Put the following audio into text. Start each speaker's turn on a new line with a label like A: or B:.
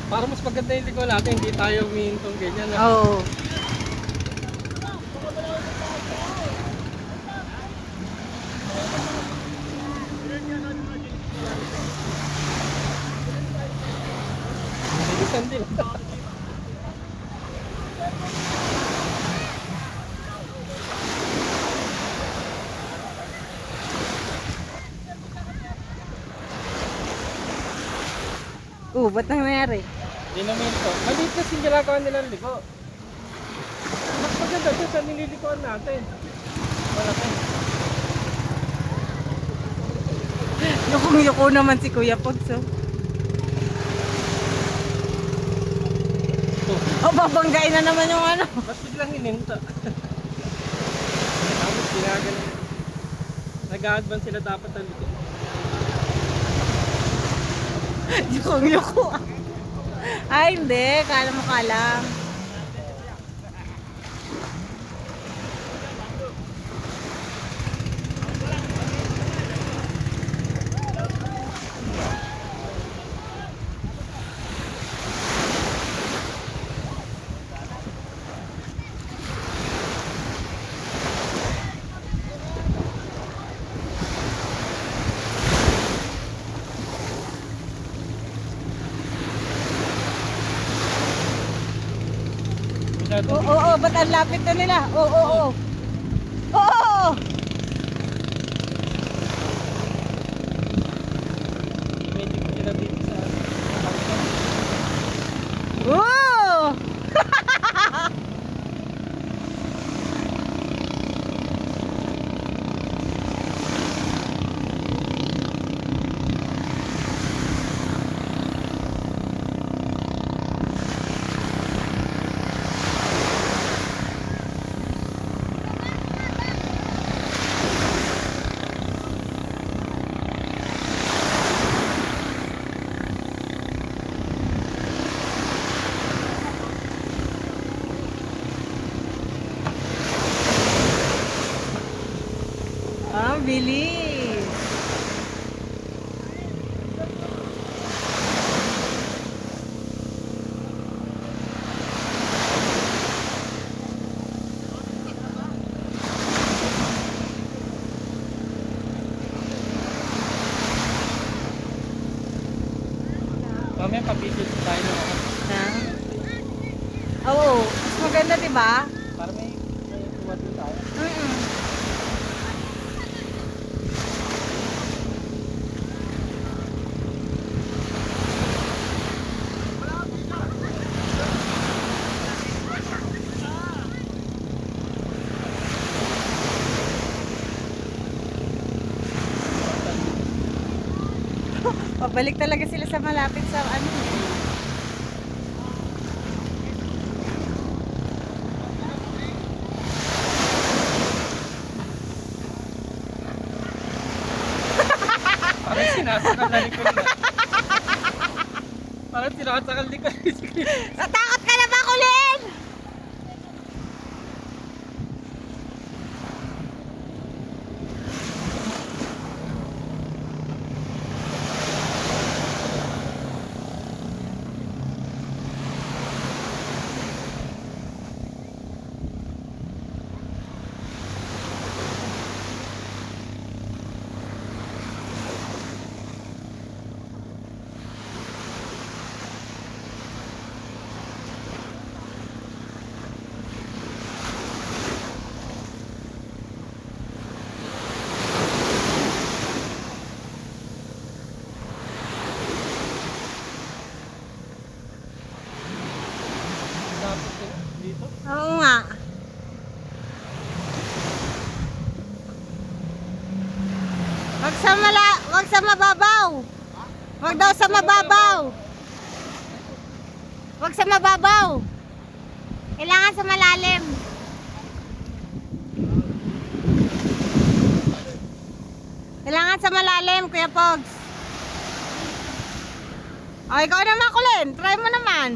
A: Para mas maganda yung liko natin, hindi tayo humihintong ganyan.
B: Oo.
A: Bilisan din.
B: Ba't nangyari?
A: Hindi naman ito. Maliit kasi yung ginagawa nilang liko. Mas maganda ito sa nililikuan natin. Malaki.
B: Yukong-yuko naman si Kuya Pogs, oh. Oh, babanggain na naman yung ano.
A: Ba't biglang hininta? Tapos ginagawa. Nag-a-advance sila dapat ang liko.
B: Yukong-yuko. Ay, hindi. Kala mo ka lang. Oo, ba't ang lapit na nila? Oo.
A: Medyo ko sila dito sa
B: Oo! Ang bilis.
A: mamaya papigil tayo ng ako.
B: Ha? Oo, mas maganda, diba?
A: Para may tuwad din tayo.
B: Pabalik talaga sila sa malapit sa ano.
A: Parang sinasakal na likod na. Parang sinasakal likod.
B: Natakot ka na ba, Kulin?
A: Tapos dito.
B: Oo nga. Wag sa mababaw. Wag daw sa mababaw. Wag sa mababaw. Kailangan sa malalim. Kailangan sa malalim, Kuya Pogs. O, ikaw naman, Kulin. Try mo naman.